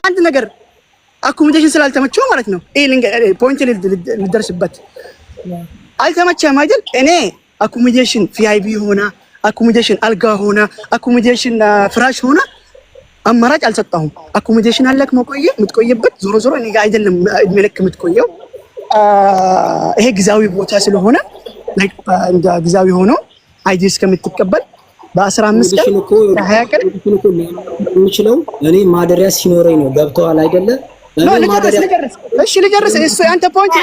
አንድ ነገር አኮሞዴሽን ስላልተመቸው ማለት ነው። ይሄ ፖይንት ልደርስበት አልተመቸም አይደል? እኔ አኮሞዴሽን ቪአይፒ ሆና አኮሞዴሽን አልጋ ሆና አኮሞዴሽን ፍራሽ ሆና አማራጭ አልሰጣሁም። አኮሞዴሽን አለክ የምትቆይበት ዞሮ ዞሮ እኔ ጋር አይደለም እድሜ ልክ የምትቆየው። ይሄ ጊዜያዊ ቦታ ስለሆነ ላይክ እንደ ጊዜያዊ ሆኖ አይዲ እስከምትቀበል በ15 ቀን 20 ቀን የሚችለው እኔ ማደሪያ ሲኖረኝ ነው። ገብተዋል አይደለ? እሺ ልጨርስ። እሱ ያንተ ፖይንት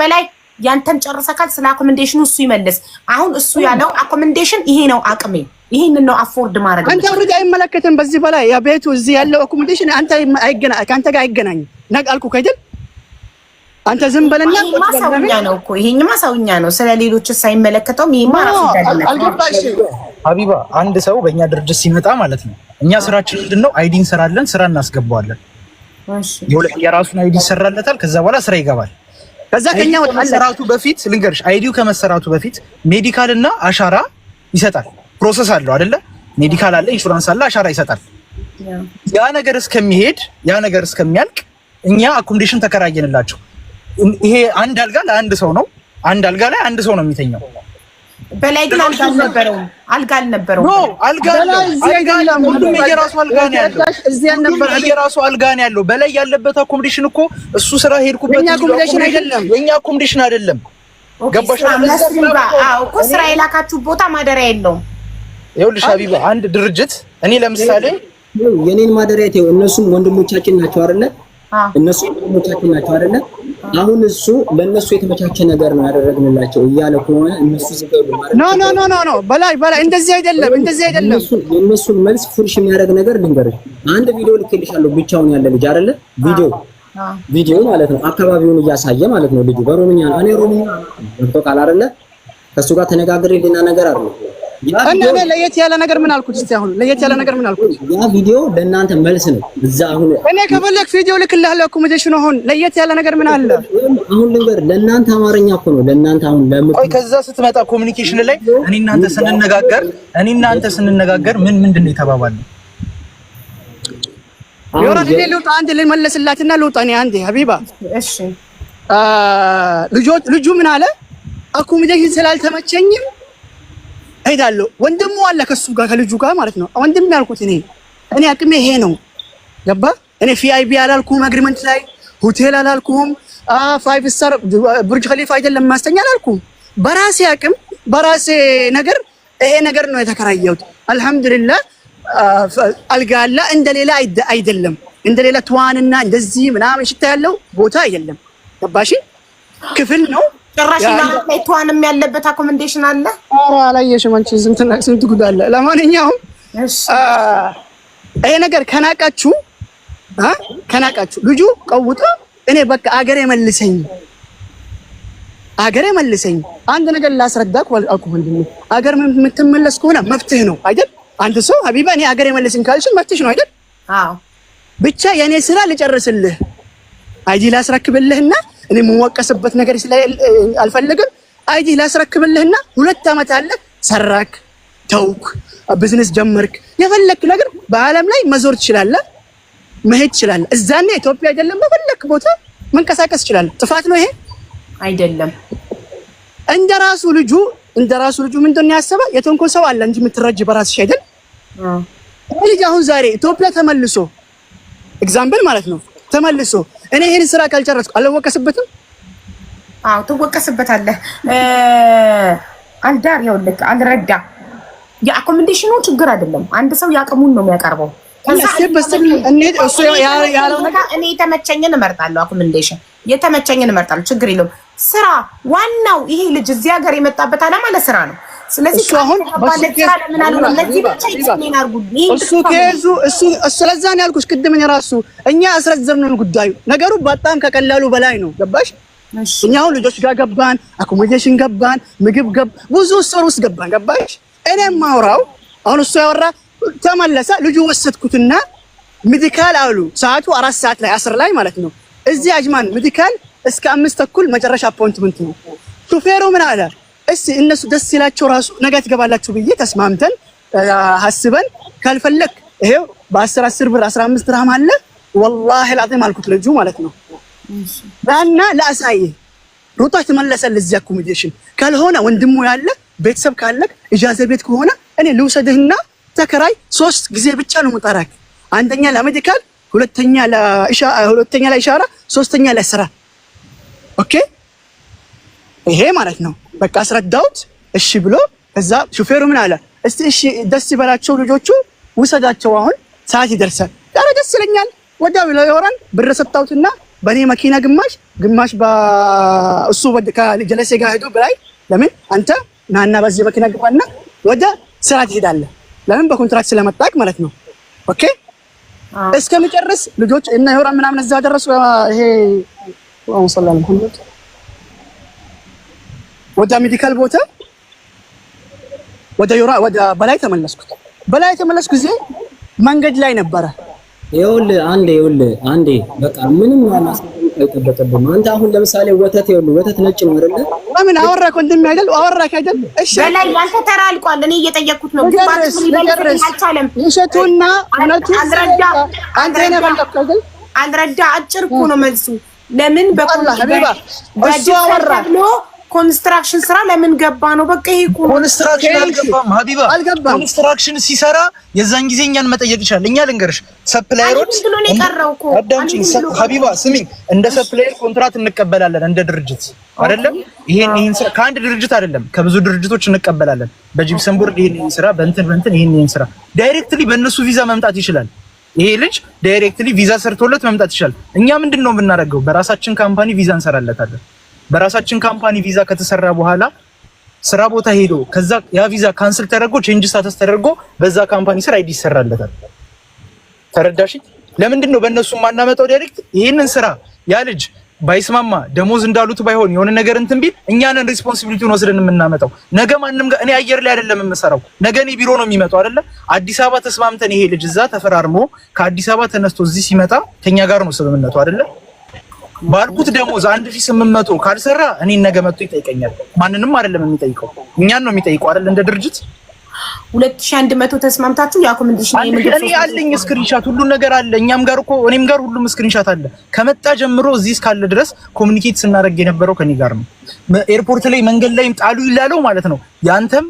በላይ ያንተን ጨርሰካል። ስለ አኮሞዴሽኑ እሱ ይመልስ። አሁን እሱ ያለው አኮሞዴሽን ይሄ ነው አቅሜ፣ ይሄንን ነው አፎርድ ማድረግ። አንተ ወርድ አይመለከትም። በዚህ በላይ ያ ቤቱ እዚህ ያለው አኮሞዴሽን አንተ ካንተ ጋር አይገናኝም። አልኩህ አይደል? አንተ ዝም በለና ማሳውኛ ነው እኮ ይሄኛማ ማሳውኛ ነው። ስለ ሌሎች ሳይመለከተውም ይሄማ ራሱ አልገባሽ ሀቢባ። አንድ ሰው በእኛ ድርጅት ሲመጣ ማለት ነው እኛ ስራችን ምንድነው? አይዲ እንሰራለን፣ ስራ እናስገባዋለን። እሺ የራሱን አይዲ ይሰራለታል። ከዛ በኋላ ስራ ይገባል። ከዛ ከኛ ወጣ መሰራቱ በፊት ልንገርሽ፣ አይዲው ከመሰራቱ በፊት ሜዲካል እና አሻራ ይሰጣል። ፕሮሰስ አለው አይደለ? ሜዲካል አለ፣ ኢንሹራንስ አለ፣ አሻራ ይሰጣል። ያ ነገር እስከሚያልቅ እኛ አኮሞዴሽን ተከራየንላቸው። ይሄ አንድ አልጋ ለአንድ ሰው ነው። አንድ አልጋ ላይ አንድ ሰው ነው የሚተኛው። በላይ ግን አልጋ አልነበረውም። ኖ አልጋ አለው። ሁሉም የራሱ አልጋ ነው ያለው። እዚህ ያልነበረ የራሱ አልጋ ነው ያለው። በላይ ያለበት አኮሞዴሽን እኮ እሱ ስራ ሄድኩበት የኛ አኮሞዴሽን አይደለም። የኛ አኮሞዴሽን አይደለም። ገባሽ? አዎ እኮ ስራ የላካችሁ ቦታ ማደሪያ የለውም። ይኸውልሽ ሀቢባ፣ አንድ ድርጅት እኔ ለምሳሌ የኔን ማደሪያ ተይው፣ እነሱም ወንድሞቻችን ናቸው አይደለ? እነሱ ወንድሞቻችን ናቸው አይደለ? አሁን እሱ ለነሱ የተመቻቸ ነገር ነው ያደረግንላቸው እያለ ከሆነ እነሱ ዝገሉ ማለት ኖ በላይ እንደዚህ አይደለም። የነሱን መልስ ፉርሽ የሚያደርግ ነገር ልንገርሽ። አንድ ቪዲዮ ልኬልሻለሁ፣ ብቻውን ያለ ልጅ አይደለ? ቪዲዮ ማለት ነው፣ አካባቢውን እያሳየ ማለት ነው። ልጁ በሮምኛ ነው። እኔ ሮምኛ ቃል አይደለ? ከሱ ጋር ተነጋግሬ ሌላ ነገር አይደለም። እኔ ለየት ያለ ነገር ምን አልኩት? እስቲ አሁን ለየት ያለ ነገር ምን አልኩት? ያ ቪዲዮ ለእናንተ መልስ ነው። እዛ አሁን እኔ ከፈለክ ቪዲዮ ልክልሃለሁ። አኮሞዴሽን አሁን ለየት ያለ ነገር ምን አለ? አሁን ልንገር፣ ለእናንተ አማርኛ እኮ ነው። ለእናንተ አሁን ቆይ፣ ከዛ ስትመጣ ኮሚኒኬሽን ላይ እኔ እናንተ ስንነጋገር ምንድን ነው የተባባልነው? የወራድ ልውጣ አንድ ልመለስላትና ልውጣ። እኔ አንዴ ሀቢባ፣ እሺ ልጁ ምን አለ? አኮሞዴሽን ስላልተመቸኝም ሄዳለሁ። ወንድሙ አለ ከሱ ጋር ከልጁ ጋር ማለት ነው። ወንድም ያልኩት እኔ አቅሜ ይሄ ነው። ገባ? እኔ ቪአይፒ አላልኩም፣ አግሪመንት ላይ ሆቴል አላልኩም፣ 5 ስታር ቡርጅ ኸሊፋ አይደለም ማስተኛ አላልኩም። በራሴ አቅም በራሴ ነገር ይሄ ነገር ነው የተከራየሁት። አልহামዱሊላህ አልጋ አለ። እንደሌላ አይደለም፣ እንደሌላ ተዋንና እንደዚህ ምናምን ሽታ ያለው ቦታ አይደለም። ገባሽ? ክፍል ነው። ጭራሽ ላይ ተዋንም ያለበት አኮሞዴሽን አለ። ኧረ አላየሽም አንቺ ስንት ጉድ አለ። ለማንኛውም ይሄ ነገር ከናቃችሁ ልጁ ቀውጦ እኔ በቃ አገሬ መልሰኝ አንድ ነገር ላስረዳክ አልኩህ። ወንድሜ አገር የምትመለስ ከሆነ መፍትህ ነው አይደል? አንድ ሰው ሀቢባ እኔ አገሬ መልሰኝ ካልሽ መፍትሽ ነው አይደል? አዎ ብቻ የኔ ስራ ልጨርስልህ፣ አይዲ ላስረክብልህና እኔ የምወቀስበት ነገር አልፈልግም። አይዲ ላስረክብልህና 2 አመት አለ ሰራክ፣ ተውክ፣ ቢዝነስ ጀመርክ፣ የፈለክ ነገር በአለም ላይ መዞር ትችላለህ፣ መሄድ ትችላለህ። እዛኔ ኢትዮጵያ አይደለም በፈለክ ቦታ መንቀሳቀስ ትችላለህ። ጥፋት ነው ይሄ አይደለም። እንደራሱ ልጁ ምንድነው ያሰበ? የተንኮል ሰው አለ እንጂ የምትረጅ በራስሽ አይደል? ልጅ አሁን ዛሬ ኢትዮጵያ ተመልሶ ኤግዛምፕል ማለት ነው ተመልሶ እኔ ይሄን ስራ ካልጨረስኩ አልወቀስበትም? አዎ ትወቀስበታለህ። አልዳር ይኸውልህ አልረዳ የአኮሞዴሽኑ ችግር አይደለም። አንድ ሰው ያቀሙን ነው የሚያቀርበው። እኔ የተመቸኝን እመርጣለሁ። አኮሞዴሽን የተመቸኝን እመርጣለሁ። ችግር የለውም። ስራ ዋናው ይሄ ልጅ እዚህ ሀገር የመጣበት ዓላማ ለስራ ነው። ስለዚህ ስለዛ ነው ያልኩሽ ቅድም። እራሱ እኛ አስረዘርነው ጉዳዩ። ነገሩ በጣም ከቀላሉ በላይ ነው። ገባሽ? እኛ አሁን ልጆች ጋር ገባን፣ አኮሞዴሽን ገባን፣ ምግብ ብዙ ስር ውስጥ ገባን። ገባሽ? እኔም ማውራው አሁን እሱ ያወራ ተመለሰ። ልጁ ወሰድኩትና ሜዲካል አሉ ሰዓቱ 4 ሰዓት ላይ 10 ላይ ማለት ነው። እዚህ አጅማን ሜዲካል እስከ 5 ተኩል መጨረሻ አፖይንትመንት ነው። ሹፌሩ ምን አለ? እስቲ እነሱ ደስ ይላቸው ራሱ ነገ ትገባላችሁ ብዬ ተስማምተን ሐስበን ካልፈለክ ይሄው በ10 ብር 15 ድርሃም አለ ወላሂ አልዓዚም አልኩት ልጁ ማለት ነው። ዳና ለአሳይ ሩጣህ ትመለሳለህ እዚህ አኮሞዴሽን ካልሆነ ወንድሙ ያለ ቤተሰብ ካለ ኢጃዛ ቤት ከሆነ እኔ ልውሰድህና ተከራይ 3 ጊዜ ብቻ ነው የምጠራክ። አንደኛ ለሜዲካል፣ ሁለተኛ ለኢሻራ፣ ሶስተኛ ለስራ። ኦኬ ይሄ ማለት ነው። በቃ አስረዳሁት። እሺ ብሎ ከዛ ሹፌሩ ምን አለ? እስቲ እሺ ደስ ይበላቸው ልጆቹ ውሰዳቸው፣ አሁን ሰዓት ይደርሳል። ኧረ ደስ ይለኛል። ወዲያው ለዮራን ብር ሰጣሁትና በኔ መኪና ግማሽ በእሱ ከጀለሴ ጋር ሄዶ በላይ ለምን አንተ ናና በዚህ መኪና ግባና ወደ ስራ ትሄዳለህ። ለምን በኮንትራክት ስለመጣክ ማለት ነው። ኦኬ እስከሚጨርስ ልጆች እና ዮራን ምናምን እዛ ደረሱ። ይሄ አሁን ሰላም መሐመድ ወደ ሜዲካል ቦታ ወደ ዮራ ወደ በላይ ተመለስኩት። በላይ ተመለስኩ ጊዜ መንገድ ላይ ነበረ። ይኸውልህ አንዴ በቃ ምንም አይጠበቅብህም። አንተ አሁን ለምሳሌ ወተት ነጭ ነው አይደለ? ለምን አወራክ ወንድሜ አይደል? አወራክ አይደል? እሺ በላይ ያንተ ተራ አልቋል። እኔ እየጠየቅኩት ነው። አልቻለም። ውሸቱና እውነቱ አንረዳ አጭር እኮ ነው መልሱ። ለምን እሱ አወራ ኮንስትራክሽን ስራ ለምን ገባ ነው? በቃ ይሄ ኮንስትራክሽን አልገባም ሀቢባ። ኮንስትራክሽን ሲሰራ የዛን ጊዜ እኛን መጠየቅ ይችላል። እኛ ልንገርሽ ሰፕላየሮች አዳምጪኝ ሀቢባ ስሚኝ፣ እንደ ሰፕላየር ኮንትራት እንቀበላለን እንደ ድርጅት አይደለም። ይሄን ስራ ከአንድ ድርጅት አይደለም ከብዙ ድርጅቶች እንቀበላለን። በጂፕሰን ቦርድ ይሄን ስራ በእንትን ይሄን ስራ ዳይሬክትሊ በእነሱ ቪዛ መምጣት ይችላል። ይሄ ልጅ ዳይሬክትሊ ቪዛ ሰርቶለት መምጣት ይችላል። እኛ ምንድነው የምናደርገው? በራሳችን ካምፓኒ ቪዛ እንሰራለታለን። በራሳችን ካምፓኒ ቪዛ ከተሰራ በኋላ ስራ ቦታ ሄዶ ከዛ ያ ቪዛ ካንስል ተደርጎ ቼንጅ ስታተስ ተደርጎ በዛ ካምፓኒ ስራ አይዲ ይሰራለታል። ተረዳሽ? ለምንድን ነው በእነሱ ማናመጣው? ዳይሬክት ይሄንን ስራ ያ ልጅ ባይስማማ ደሞዝ እንዳሉት ባይሆን የሆነ ነገር እንትን ቢል እኛንን ሪስፖንሲቢሊቲውን ወስደን የምናመጣው። ነገ ማንም ጋር እኔ አየር ላይ አይደለም የምሰራው፣ ነገ እኔ ቢሮ ነው የሚመጣው አይደለ? አዲስ አበባ ተስማምተን ይሄ ልጅ እዛ ተፈራርሞ ከአዲስ አበባ ተነስቶ እዚህ ሲመጣ ከኛ ጋር ነው ስምምነቱ አይደለ? ባልኩት ደሞዝ 1800 ካልሰራ እኔን ነገ መጥቶ ይጠይቀኛል። ማንንም አይደለም የሚጠይቀው፣ እኛን ነው የሚጠይቀው አይደል? እንደ ድርጅት 2100 ተስማምታችሁ የአኮሞዴሽን እኔ ያለኝ ስክሪንሻት ሁሉ ነገር አለ። እኛም ጋር እኮ እኔም ጋር ሁሉም ስክሪንሻት አለ። ከመጣ ጀምሮ እዚህ እስካለ ድረስ ኮሙኒኬት ስናደርግ የነበረው ከኔ ጋር ነው። ኤርፖርት ላይ መንገድ ላይም ጣሉ ይላለው ማለት ነው። ያንተም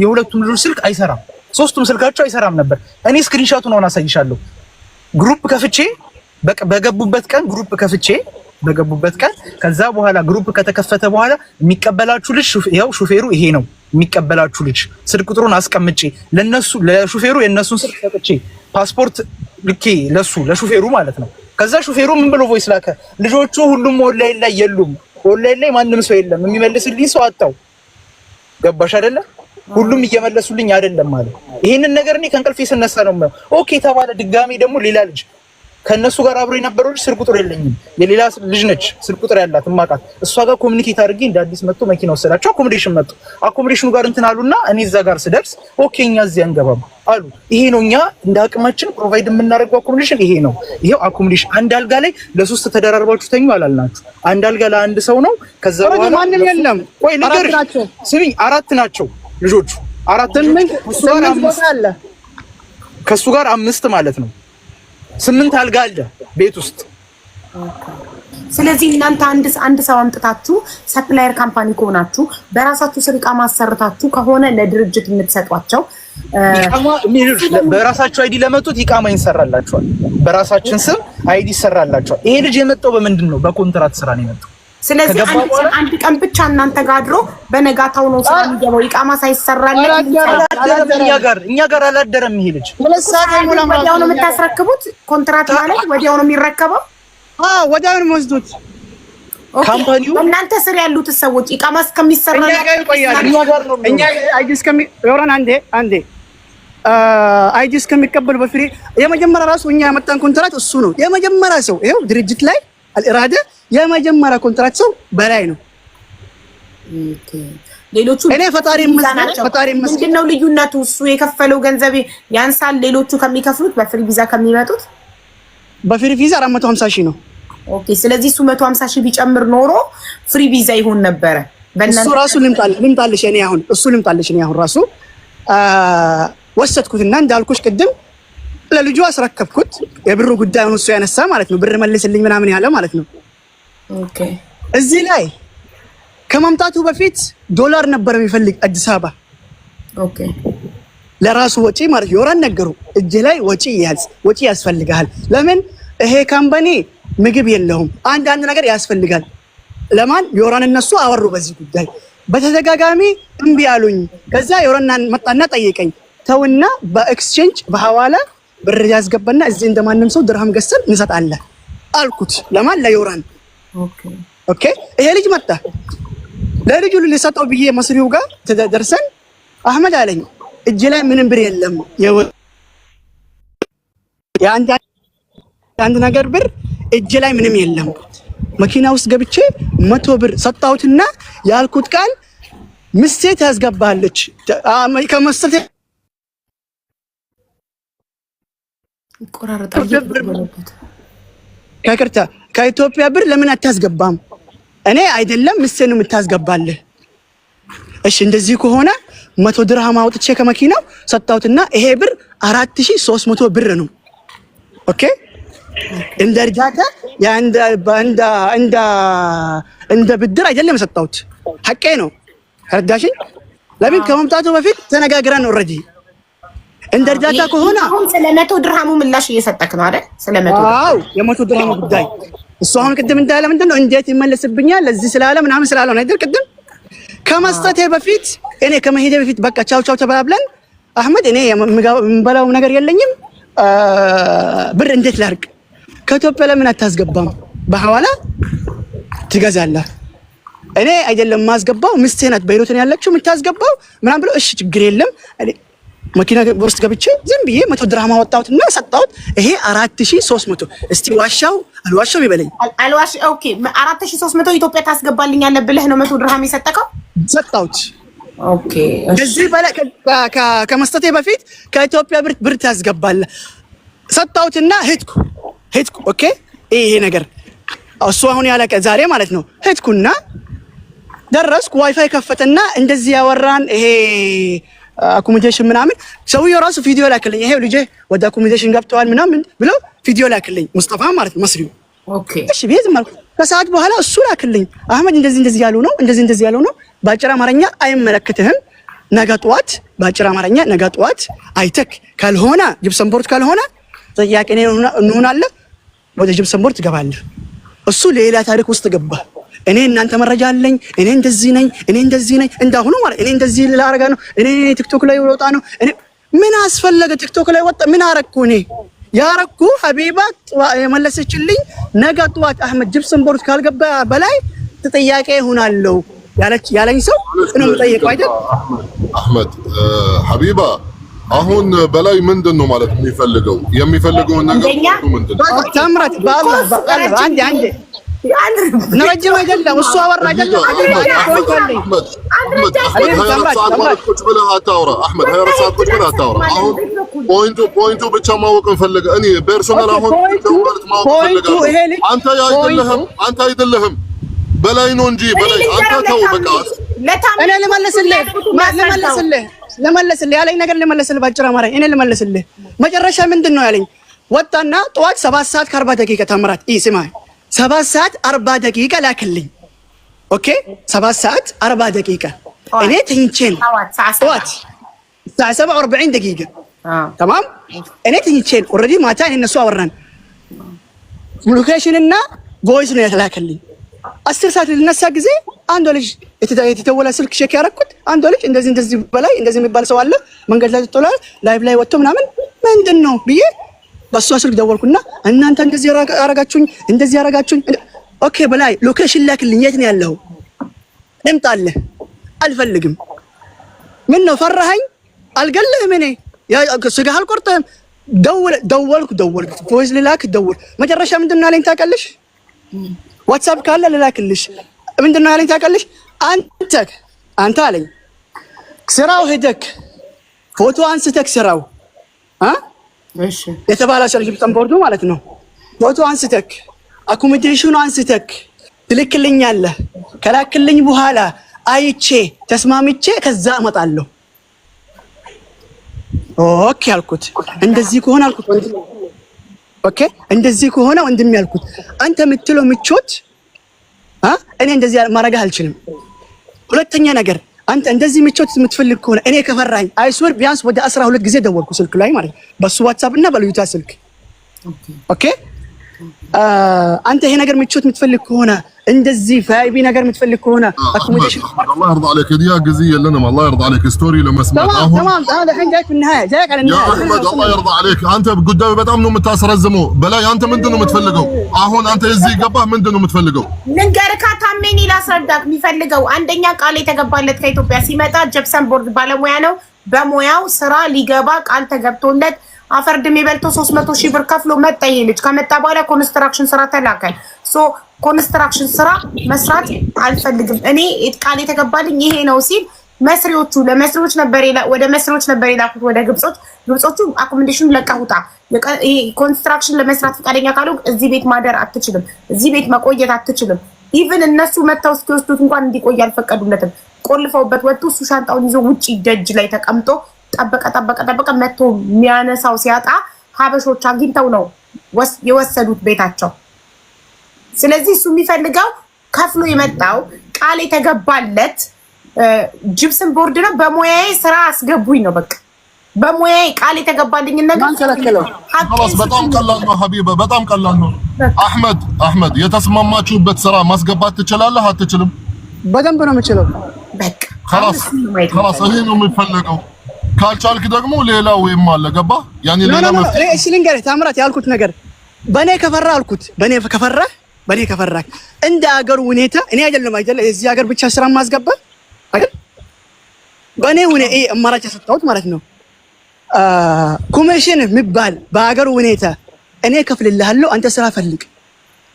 የሁለቱም ልጆች ስልክ አይሰራም፣ ሶስቱም ስልካቸው አይሰራም ነበር። እኔ ስክሪንሻቱን አሁን አሳይሻለሁ። ግሩፕ ከፍቼ በገቡበት ቀን ግሩፕ ከፍቼ በገቡበት ቀን ከዛ በኋላ ግሩፕ ከተከፈተ በኋላ የሚቀበላችሁ ልጅ ይሄው ሹፌሩ ይሄ ነው የሚቀበላችሁ ልጅ ስልክ ቁጥሩን አስቀምጬ ለሹፌሩ የነሱን ስልክ ሰጥቼ ፓስፖርት ልኬ ለሹፌሩ ማለት ነው። ከዛ ሹፌሩ ምን ብሎ ቮይስ ላከ? ልጆቹ ሁሉም ኦንላይን ላይ የሉም፣ ኦንላይን ላይ ማንም ሰው የለም፣ የሚመልስልኝ ሰው አጣው። ገባሽ አይደለ? ሁሉም እየመለሱልኝ አይደለም ማለት። ይሄንን ነገር እኔ ከእንቅልፌ ስነሳ ነው ኦኬ ተባለ። ድጋሜ ደግሞ ሌላ ልጅ ከነሱ ጋር አብሮ የነበረው ልጅ ስልክ ቁጥር የለኝም፣ የሌላ ልጅ ነች ስልክ ቁጥር ያላት ማቃት። እሷ ጋር ኮሙኒኬት አድርጌ እንደ አዲስ መጥቶ መኪና ወሰዳቸው። አኮሞዴሽን መጡ። አኮሞዴሽኑ ጋር እንትን አሉና እኔ እዛ ጋር ስደርስ ኦኬ እኛ እዚህ አንገባም አሉ። ይሄ ነው እኛ እንደ አቅማችን ፕሮቫይድ የምናደርገው አኮሞዴሽን ይሄ ነው። ይሄው አኮሞዴሽን አንድ አልጋ ላይ ለ3 ተደራርባችሁ ተኙ አላልናችሁ? አንድ አልጋ ለአንድ ሰው ነው። ከዛ በኋላ ማንም የለም። ቆይ ነገር ስሚኝ፣ 4 ናቸው ልጆቹ፣ 4 ከሱ ጋር 5 ማለት ነው። 8 አልጋ አለ ቤት ውስጥ። ስለዚህ እናንተ አንድ ሰው አምጥታችሁ ሰፕላየር ካምፓኒ ከሆናችሁ በራሳችሁ ስር ዕቃ ማሰርታችሁ ከሆነ ለድርጅት የምትሰጧቸው በራሳችሁ አይዲ ለመጡት ኢቃማ ይሰራላችኋል። በራሳችን ስም አይዲ ይሰራላችኋል። ይሄ ልጅ የመጣው በምንድን ነው? በኮንትራት ስራ ነው የመጣው። ስለዚህ አንድ ቀን ብቻ እናንተ ጋር አድሮ በነጋታው ነው ስራ የሚገባው። ኢቃማ ሳይሰራለት እኛ ጋር አላደረም። ይሄ ልጅ ወዲያው ነው የምታስረክቡት። ኮንትራት ማለት ወዲያው ነው የሚረከበው። ወዲያው ነው የሚወስዱት። ካምፓኒው እናንተ ስር ያሉት ሰዎች ኢቃማ እስከሚሰራ እኛ አይዲ እስከሚወራን አንዴ አይዲ እስከሚቀበሉ በፍሪ የመጀመሪያ ራሱ እኛ ያመጣን ኮንትራት እሱ ነው የመጀመሪያ ሰው። ይሄው ድርጅት ላይ አልኢራደ የመጀመሪያ ኮንትራት ሰው በላይ ነው። ሌሎቹ እኔ ፈጣሪ ምንድነው ልዩነቱ? እሱ የከፈለው ገንዘብ ያንሳል ሌሎቹ ከሚከፍሉት በፍሪ ቪዛ ከሚመጡት። በፍሪ ቪዛ 450 ሺህ ነው። ኦኬ ስለዚህ እሱ 150 ሺህ ቢጨምር ኖሮ ፍሪ ቪዛ ይሆን ነበረ። እሱ ራሱ ልምጣልሽ እኔ አሁን ራሱ ወሰድኩትና እንዳልኩሽ ቅድም ለልጁ አስረከብኩት። የብሩ ጉዳይ ነው እሱ ያነሳ ማለት ነው። ብር መልስልኝ ምናምን ያለ ማለት ነው። ኦኬ እዚህ ላይ ከመምጣቱ በፊት $1 ነበር የሚፈልግ አዲስ አበባ። ኦኬ ለራሱ ወጪ ማለት ዮራን ነገሩ እጅ ላይ ወጪ ያስፈልጋል። ለምን ይሄ ካምፓኒ ምግብ የለውም አንዳንድ ነገር ያስፈልጋል። ለማን ዮራን እነሱ አወሩ በዚህ ጉዳይ በተደጋጋሚ እምቢ አሉኝ። ከዛ ዮራን መጣና ጠየቀኝ። ተውና በኤክስቼንጅ በሐዋላ ብር ያስገባና እዚህ እንደማንም ሰው ድርሃም ገዝተን እንሰጣለን አልኩት። ለማን ለዮራን። ኦኬ ይሄ ልጅ መጣ። ለልጁ ልሰጠው ብዬ መስሪው ጋር ተደርሰን አህመድ አለኝ እጅ ላይ ምንም ብር የለም። የአንድ ነገር ብር እጅ ላይ ምንም የለም። መኪና ውስጥ ገብቼ 100 ብር ሰጣሁትና ያልኩት ቃል ምስቴ ታስገባለች ከመስጠት ከኢትዮጵያ ብር ለምን አታስገባም? እኔ አይደለም ምስቴ ነው የምታስገባልህ። እሺ እንደዚህ ከሆነ 100 ድርሃም አውጥቼ ከመኪናው ሰጣሁትና ይሄ ብር 4300 ብር ነው። ኦኬ እንደ እርዳታ እንደ ብድር አይደለም የሰጣሁት፣ ሐቄ ነው። ረዳሽኝ። ለምን ከመምጣቱ በፊት ተነጋግረን ኦልሬዲ እንደ እርዳታ ከሆነ አሁን ስለ 100 ድርሃሙ ምላሽ እየሰጠክ ነው አይደል? ስለ 100 አዎ የ100 ድርሃሙ ጉዳይ እሱ አሁን ቅድም እንዳለ ምንድነው እንዴት ይመለስብኛል ለዚህ ስላለ ምናምን ስላለ ነው አይደል? ቅድም ከመስጠቴ በፊት እኔ ከመሄዴ በፊት በቃ ቻው ቻው ተባብለን አህመድ እኔ የምበላው ነገር የለኝም ብር እንዴት ላርቅ? ከኢትዮጵያ ለምን አታስገባም? በሐዋላ ትገዛለህ። እኔ አይደለም ማስገባው ምስቴ ናት በይሮት ነው ያለችው የምታስገባው ምናምን ብሎ እሺ ችግር የለም መኪና ውስጥ ገብቼ ዝም ብዬ 100 ድርሃም አወጣሁትና ሰጣሁት። ይሄ 4300 እስቲ ዋሻው አልዋሻው ይበለኝ። አልዋሽ ኦኬ 4300 ኢትዮጵያ ታስገባልኛለህ ብለህ ነው 100 ድርሃም የሰጠከው? ሰጣሁት። ኦኬ ከዚህ በላይ ከመስጠቴ በፊት ከኢትዮጵያ ብር ታስገባለህ ሰጣሁትና ሄድኩ። ኦኬ ይሄ ነገር እሱ አሁን ያለቀ ዛሬ ማለት ነው። ሄድኩና ደረስኩ። ዋይፋይ ከፈተና እንደዚህ ያወራን ይሄ አኮሞዴሽን ምናምን ሰውዬው ራሱ ቪዲዮ ላክልኝ። ይሄው ልጄ ወደ አኮሞዴሽን ገብተዋል ምናምን ብሎ ቪዲዮ ላክልኝ። ሙስጠፋ ማለት ነው መስሪው። ኦኬ እሺ ቤዝ ማለት ከሰዓት በኋላ እሱ ላክልኝ። አህመድ እንደዚህ ያለው ነው እንደዚህ ያለው ነው። በአጭር አማርኛ አይመለከትህም። ነገ ጠዋት በአጭር አማርኛ ነገ ጠዋት አይተክ ካልሆነ ጅብሰን ቦርድ ካልሆነ ጥያቄ እንሆናለን። ወደ ጅብሰን ቦርድ ትገባለህ። እሱ ሌላ ታሪክ ውስጥ ገባ። እኔ እናንተ መረጃ አለኝ እኔ እንደዚህ ነኝ እንዳሁኑ ማለት እኔ እንደዚህ ላረጋ ነው እኔ ቲክቶክ ላይ ወጣ ነው እኔ ምን አስፈለገ ቲክቶክ ላይ ወጣ ምን አረኩ? እኔ ያረኩ ሀቢባ የመለሰችልኝ ነገ ጠዋት አህመድ ጅብሰን ቦርድ ካልገባ በላይ ተጠያቂ ይሆናለሁ ያለኝ ሰው ነው የምጠይቀው አይደል? አህመድ ሀቢባ አሁን በላይ ምንድነው ማለት የሚፈልገውን ነገር ምንድነው? ታምራት በአላህ አንዴ ነረጅም አይደለም እሱ አወራ አይደለም ፖይንቱ ብቻ ማወቅ እንፈልግ። እኔ ፐርሰናል አሁን አንተ አይደለህም በላይ ነው እንጂ በላይ አንተ ተው በቃ እኔ ልመልስልህ ያለኝ ነገር ልመልስልህ ባጭር አማርኛ እኔ ልመልስልህ መጨረሻ ምንድነው ያለኝ ወጣና ጠዋት 7:40 ደቂቃ ታምራት ስማ 7:40 ደቂቃ ላክልኝ። ኦኬ 7:40 ደቂቃ እኔ ተኝቼን ጠዋት 7:40 ደቂቃ تمام እኔ ተኝቼን ኦሬዲ ማታ እነሱ አወራን ሎኬሽን እና ቮይስ ነው የተላከልኝ 10 ሰዓት ልነሳ ጊዜ አንድ ልጅ የተደወለ ስልክ ቼክ ያደረኩት አንድ ልጅ እንደዚህ በላይ እንደዚህ የሚባል ሰው አለ መንገድ ላይ ተጥሏል ላይቭ ላይ ወጥቶ ምናምን ምንድነው ብዬ በሷ ስልክ ደወልኩና እናንተ እንደዚህ ያረጋችሁኝ ኦኬ በላይ ሎኬሽን ላክልኝ የት ነው ያለው ልምጣልህ አልፈልግም ምን ነው ፈራኸኝ አልገልህም እኔ ያ ስጋ አልቆርጥህም ደወልኩ ቮይስ ልላክ ደውል መጨረሻ ምንድነው አለኝ ታውቃለሽ ዋትስአፕ ካለ ልላክልሽ ምንድነው አለኝ ታውቃለሽ አንተ አለኝ ስራው ሄደክ ፎቶ አንስተክ ስራው እሺ የተባለ ሰርጅ ተንቦርዱ ማለት ነው ፎቶ አንስተክ አኮሞዴሽኑ አንስተክ ትልክልኛለህ ከላክልኝ በኋላ አይቼ ተስማምቼ ከዛ እመጣለሁ ኦኬ አልኩት። እንደዚህ ከሆነ አልኩት ወንድም ኦኬ እንደዚህ ከሆነ ወንድም ያልኩት አንተ የምትለው ምቾት እኔ እንደዚህ ማድረግ አልችልም። ሁለተኛ ነገር አንተ እንደዚህ ምቾት የምትፈልግ ከሆነ እኔ ከፈራኝ አይስወር ቢያንስ ወደ 12 ጊዜ ደወልኩ ስልክ ላይ ማለት በሱ ዋትስአፕ እና በልዩታ ስልክ ኦኬ አንተ ይሄ ነገር ምቾት የምትፈልግ ከሆነ እንደዚህ ፋይቢ ነገር የምትፈልግ ከሆነ አኮሞዴሽን الله يرضى عليك دي جزئيه يلنا الله يرضى عليك ستوري لما سمعت تمام انا الحين جايك في النهايه جايك على النهايه يا احمد الله يرضى عليك انت قدامي በጣም ነው የምታስረዝመው በላይ አንተ ምንድነው የምትፈልገው አሁን አንተ እዚህ ገባህ ምንድነው የምትፈልገው ልንገርካ ታሜኒ ላስረዳክ የሚፈልገው አንደኛ ቃል የተገባለት ከኢትዮጵያ ሲመጣ ጀፕሰን ቦርድ ባለሙያ ነው በሙያው ስራ ሊገባ ቃል ተገብቶለት አፈርድም የበልቶ 300,000 ብር ከፍሎ መጣ ይሄ ልጅ ከመጣ በኋላ ኮንስትራክሽን ስራ ተላከ ሶ ኮንስትራክሽን ስራ መስራት አልፈልግም እኔ ቃል የተገባልኝ ይሄ ነው ሲል ለመስሪዎች ነበር የላኩት ወደ ግብጾቹ አኮሞዴሽን ለቀውጣ ይሄ ኮንስትራክሽን ለመስራት ፈቃደኛ ካሉ እዚህ ቤት ማደር አትችልም እዚህ ቤት መቆየት አትችልም ኢቭን እነሱ መታው እስኪወስዱት እንኳን እንዲቆይ አልፈቀዱለትም ቆልፈውበት ወጡ እሱ ሻንጣውን ይዞ ውጪ ደጅ ላይ ተቀምጦ ጠበቀ መጥቶ የሚያነሳው ሲያጣ ሀበሾች አግኝተው ነው የወሰዱት ቤታቸው ስለዚህ እሱ የሚፈልገው ከፍሎ የመጣው ቃል የተገባለት ጂፕሰን ቦርድ ነው በሙያዬ ስራ አስገቡኝ ነው በቃ በሙያዬ ቃል የተገባልኝ ነገር ማንከለከለው خلاص በጣም ቀላል ነው ሀቢባ በጣም ቀላል ነው አህመድ የተስማማችሁበት ስራ ማስገባት ትችላለህ አትችልም በደንብ ነው የምችለው በቃ خلاص ይሄ ነው የሚፈልገው ካልቻልክ ደግሞ ሌላው ወይም አለ ገባ ያኔ ሌላ መፍትሄ እሺ ልንገርህ ታምራት ያልኩት ነገር በኔ ከፈራ አልኩት በኔ ከፈራክ እንደ ሀገሩ ሁኔታ እኔ አይደለም እዚህ ሀገር ብቻ ስራ ማስገባ አይደል በኔ ሁኔታ አማራጭ ሰጣሁት ማለት ነው ኮሚሽን የሚባል በሀገሩ ሁኔታ እኔ ከፍልልሃለሁ አንተ ስራ ፈልግ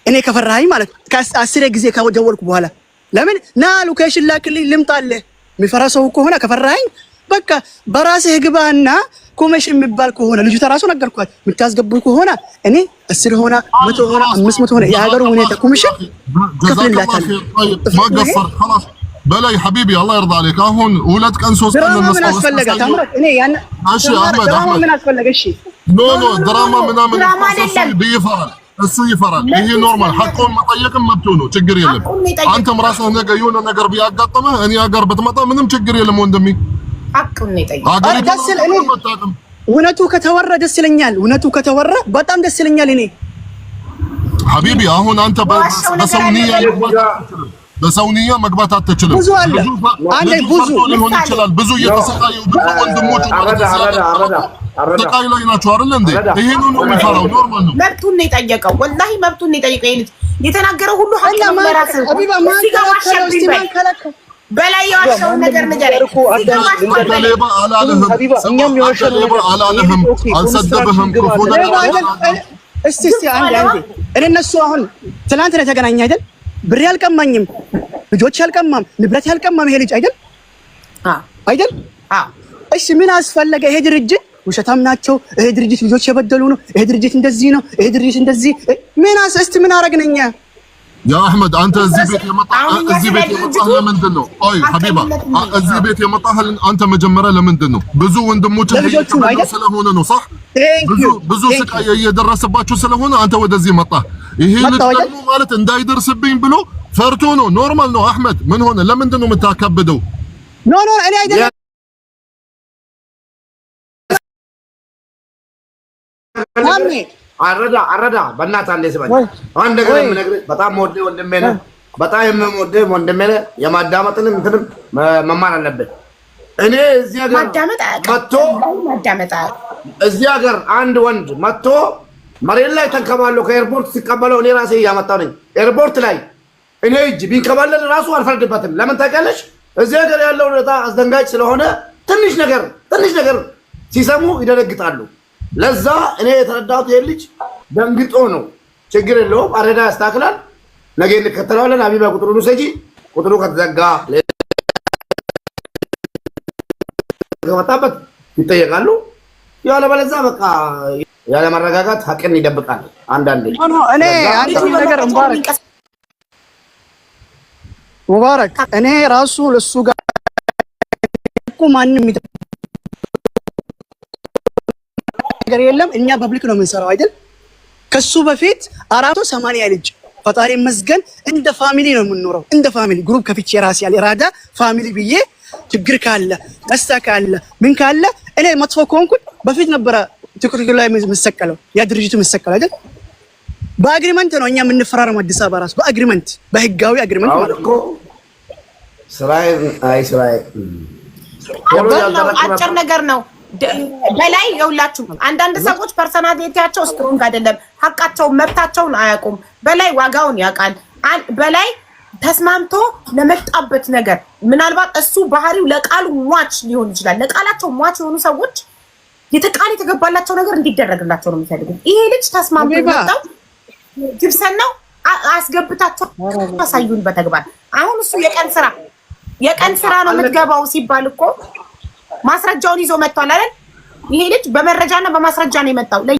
እኔ ከፈራኸኝ ማለት ከ10 ጊዜ ከደወልኩ በኋላ ለምን ና ሎኬሽን ላክልኝ ልምጣልህ የሚፈራ ሰው ከሆነ ከፈራኸኝ በቃ በራስህ ግባና ኮሚሽን የሚባል ከሆነ ልጅ ተራሱ ነገርኳት የምታስገቡ ከሆነ እኔ 10 ሆና 100 ሆና 500 ሆና የሀገሩ ሁኔታ ኮሚሽን ከፍልላታለሁ ማገፈር خلاص በላይ ሐቢቢ الله يرضى عليك አሁን 2 ቀን 3 ቀን ምን አስፈለገ ታምራት እኔ ያን እሺ አህመድ ምን አስፈለገ እሺ ኖ ድራማ ምናምን ይፈራል እሱ ይፈራል ይሄ ኖርማል ሐቁን መጠየቅም መብቱ ነው ችግር የለም አንተም ራስህ ነገ የሆነ ነገር ቢያጋጥምህ እኔ ሀገር ብትመጣ ምንም ችግር የለም ወንድሜ ሐቁን ይጠይቅ እውነቱ ከተወራ ደስ ይለኛል እውነቱ ከተወራ በጣም ደስ ይለኛል እኔ ሐቢቢ አሁን አንተ በሰውንያ መግባት አትችልም ብዙ አለ አንዴ ብዙ ሊሆን ይችላል ብዙ እየተሰቃዩ ብዙ ወንድሞች ተቃይ ላይ ናቸው አይደል እንዴ ይሄን ነው የሚፈራው ኖርማል ነው መብቱን ነው የጠየቀው ወላሂ መብቱን ነው የጠየቀው ይሄን የተናገረው ሁሉ ሐቅ ነው ለራስ ሐቢባ ማን በላይ ያለው ነገር ንገረኝ ሌባ እኛም የወሸነው አላለህም አልሰደበህም ክፉ ነገር እስቲ አንዴ እነሱ አሁን ትናንት ነው የተገናኘ አይደል ብር ያልቀማኝም ልጆች ያልቀማም ንብረት ያልቀማም ይሄ ልጅ አይደል እሺ ምን አስፈለገ ይሄ ድርጅት ውሸታም ናቸው ይሄ ድርጅት ልጆች የበደሉ ነው ይሄ ድርጅት እንደዚህ ነው ይሄ ድርጅት እንደዚህ ምን አረግነኛ ያ አህመድ አንተ እዚህ ቤት የመጣህ ለምንድን ነው አይ ሐቢባ እዚህ ቤት የመጣህ አንተ መጀመሪያ ለምንድን ነው ብዙ ወንድሞች ስለሆነ ነው صح ብዙ ስቃይ እየደረሰባችሁ ስለሆነ አንተ ወደዚህ መጣህ ይሄ ደግሞ ማለት እንዳይደርስብኝ ብሎ ፈርቶ ነው ኖርማል ነው አህመድ ምን ሆነ ለምንድን ነው የምታከብደው ኖ እኔ አይደለም አረዳ በእናትህ አንዴ ስማኝ አንድ ነገር የምነግርህ በጣም የምወድህ ወንድሜ ነህ በጣም የምወድህ ወንድሜ ነህ የማዳመጥንም እንትንም መማር አለብህ እኔ እዚህ ሀገር እዚህ ሀገር አንድ ወንድ መጥቶ መሬት ላይ ተንከባሎ ከኤርፖርት ሲቀበለው እኔ ራሴ እያመጣሁ ነኝ ኤርፖርት ላይ እኔ እጅ ቢንከባለል ራሱ አልፈርድበትም ለምን ታውቂያለሽ እዚህ ሀገር ያለው ሁኔታ አስደንጋጭ ስለሆነ ትንሽ ነገር ሲሰሙ ይደነግጣሉ ለዛ እኔ የተረዳሁት ይሄ ልጅ ደንግጦ ነው ችግር የለውም አረዳ ያስተካክላል ነገ እንከተለዋለን ሐቢባ ቁጥሩን ውሰጂ ቁጥሩ ከተዘጋ ከመጣበት ይጠየቃሉ ያለበለዚያ በቃ ያለ መረጋጋት ሐቅን ይደብቃል አንዳንዴ እኔ አንድ ነገር ሙባረክ እኔ ራሱ ለሱ ጋር ማንም ነገር የለም። እኛ ፐብሊክ ነው የምንሰራው አይደል? ከሱ በፊት 480 ልጅ ፈጣሪ መስገን እንደ ፋሚሊ ነው የምንኖረው። እንደ ፋሚሊ ግሩፕ ከፍቼ ራሴ ያለ ራዳ ፋሚሊ ብዬ ችግር ካለ ደስታ ካለ ምን ካለ እኔ መጥፎ ከሆንኩ በፊት ነበረ ቲክቶክ ላይ መሰቀለው ያ ድርጅቱ መሰቀለው አይደል? በአግሪመንት ነው እኛ የምንፈራረመው አዲስ አበባ ራሱ በአግሪመንት በህጋዊ አግሪመንት ማለት ነው። ስራዬ አጭር ነገር ነው። በላይ የውላችሁ አንዳንድ ሰዎች ፐርሰናሊቲያቸው ስትሮንግ አይደለም፣ ሀቃቸውን መብታቸውን አያውቁም። በላይ ዋጋውን ያውቃል። በላይ ተስማምቶ ለመጣበት ነገር ምናልባት እሱ ባህሪው ለቃሉ ሟች ሊሆን ይችላል። ለቃላቸው ሟች የሆኑ ሰዎች የተቃል የተገባላቸው ነገር እንዲደረግላቸው ነው የሚፈልጉት። ይሄ ልጅ ተስማምቶ መጣው ጅብሰን ነው አስገብታቸው አሳዩን በተግባር። አሁን እሱ የቀን ስራ ነው የምትገባው ሲባል እኮ ማስረጃውን ይዞ መጥቷል አይደል? ይሄ ልጅ በመረጃና በማስረጃ ነው የመጣው።